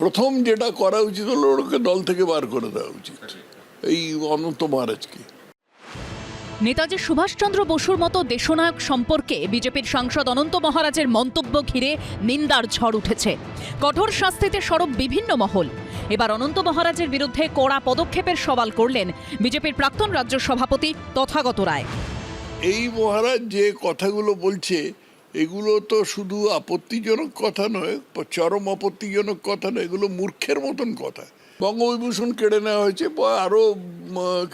প্রথম যেটা করা উচিত হলো ওকে দল থেকে বার করে দেওয়া উচিত, এই অনন্ত মহারাজকে। নেতাজি সুভাষচন্দ্র বসুর মতো দেশনায়ক সম্পর্কে বিজেপির সাংসদ অনন্ত মহারাজের মন্তব্য ঘিরে নিন্দার ঝড় উঠেছে। কঠোর শাস্তিতে সরব বিভিন্ন মহল। এবার অনন্ত মহারাজের বিরুদ্ধে কড়া পদক্ষেপের সওয়াল করলেন বিজেপির প্রাক্তন রাজ্য সভাপতি তথাগত রায়। এই মহারাজ যে কথাগুলো বলছে এগুলো তো শুধু আপত্তিজনক কথা নয়, চরম আপত্তিজনক কথা নয়, এগুলো মূর্খের মতন কথা। বঙ্গবিভূষণ কেড়ে নেওয়া হয়েছে, আরো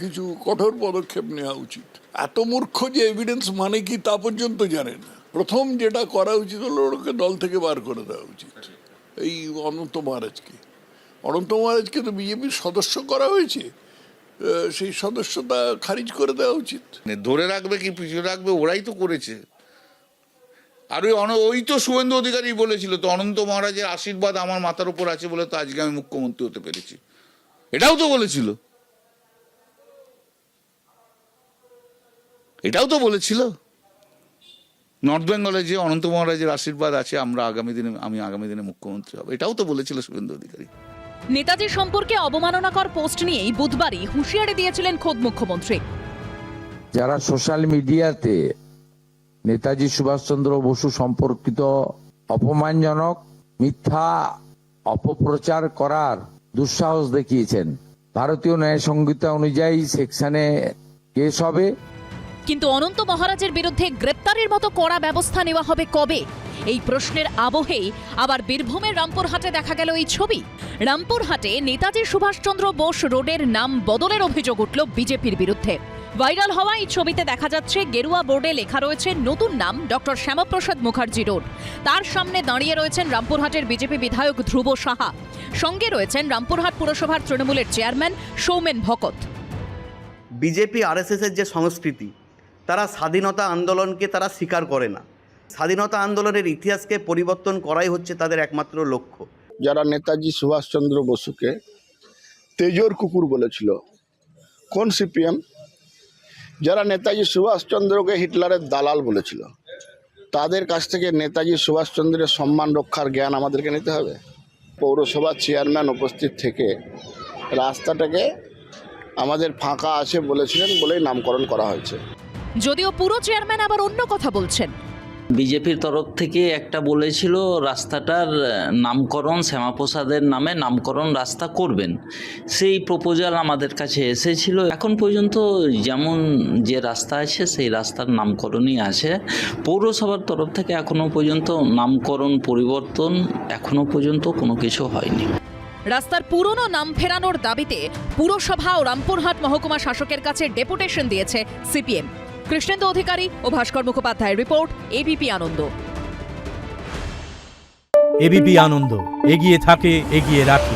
কিছু কঠোর পদক্ষেপ নেওয়া উচিত। এত মূর্খ যে এভিডেন্স মানে কি তা পর্যন্ত জানে না। প্রথম যেটা করা উচিত হলো ওকে দল থেকে বার করে দেওয়া উচিত, এই অনন্ত মহারাজকে। অনন্ত মহারাজকে তো বিজেপির সদস্য করা হয়েছে, সেই সদস্যতা খারিজ করে দেওয়া উচিত। ধরে রাখবে কি পিছিয়ে রাখবে, ওরাই তো করেছে। আর ওই তো শুভেন্দু অধিকারী বলেছিল তো, অনন্ত মহারাজের আশীর্বাদ আমার মাথার উপর আছে বলে তো আজকে আমি মুখ্যমন্ত্রী হতে পেরেছি, এটাও তো বলেছিল, এটাও তো বলেছিল নর্থ বেঙ্গলে যে অনন্ত মহারাজের আশীর্বাদ আছে আমি আগামী দিনে মুখ্যমন্ত্রী হব, এটাও তো বলেছিল শুভেন্দু অধিকারী। নেতাজি সম্পর্কে অবমাননাকর পোস্ট নিয়েই বুধবারই হুঁশিয়ারি দিয়েছিলেন খোদ মুখ্যমন্ত্রী। যারা সোশ্যাল মিডিয়াতে নেতাজি সুভাষচন্দ্র বসু সম্পর্কিত অপমানজনক মিথ্যা অপপ্রচার করার দুঃসাহস দেখিয়েছেন, ভারতীয় ন্যায় সংহিতা অনুযায়ী সেকশনে কেস হবে। কিন্তু অনন্ত মহারাজের বিরুদ্ধে গ্রেপ্তারের মতো কড়া ব্যবস্থা নেওয়া হবে কবে? এই প্রশ্নের আবহেই আবার বীরভূমের রামপুরহাটে দেখা গেল এই ছবি। রামপুরহাটে নেতাজি সুভাষচন্দ্র বোস রোডের নাম বদলের অভিযোগ উঠল বিজেপির বিরুদ্ধে। ভাইরাল হওয়া এই ছবিতে দেখা যাচ্ছে গেরুয়া বোর্ডে লেখা রয়েছে নতুন নাম ডক্টর শ্যামাপ্রসাদ মুখার্জি রোড। তার সামনে দাঁড়িয়ে রয়েছেন রামপুরহাটের বিজেপি বিধায়ক ধ্রুব সাহা, সঙ্গে রয়েছেন রামপুরহাট পুরসভার তৃণমূলের চেয়ারম্যান সৌমেন ভকত। বিজেপি আরএসএসের যে সংস্কৃতি, তারা স্বাধীনতা আন্দোলনকে তারা স্বীকার করে না। স্বাধীনতা আন্দোলনের ইতিহাসকে পরিবর্তন করাই হচ্ছে তাদের একমাত্র লক্ষ্য। যারা নেতাজি সুভাষচন্দ্র বসুকে তেজর কুকুর বলেছিল, কোন সিপিএম? যারা নেতাজি সুভাষচন্দ্রকে হিটলারের দালাল বলেছিল, তাদের কাছ থেকে নেতাজি সুভাষচন্দ্রের সম্মান রক্ষার জ্ঞান আমাদেরকে নিতে হবে। পৌরসভার চেয়ারম্যান উপস্থিত থেকে রাস্তাটাকে আমাদের ফাঁকা আছে বলেছিলেন বলেই নামকরণ করা হয়েছে। যদিও পুরো চেয়ারম্যান আবার অন্য কথা বলছেন। বিজেপির তরফ থেকে একটা বলেছিল রাস্তাটার নামকরণ শ্যামাপ্রসাদের নামে নামকরণ রাস্তা করবেন, সেই প্রপোজাল আমাদের কাছে এসেছিল। এখন পর্যন্ত যেমন যে রাস্তা আছে সেই রাস্তার নামকরণই আছে। পৌরসভার তরফ থেকে এখনো পর্যন্ত নামকরণ পরিবর্তন এখনো পর্যন্ত কোনো কিছু হয়নি। রাস্তার পুরনো নাম ফেরানোর দাবিতে পুরসভা ও রামপুরহাট মহকুমা শাসকের কাছে ডেপুটেশন দিয়েছে সিপিএম। কৃষ্ণেন্দু অধিকারী ও ভাস্কর মুখোপাধ্যায়ের রিপোর্ট, এবিপি আনন্দ। এবিপি আনন্দ, এগিয়ে থাকে, এগিয়ে রাখে।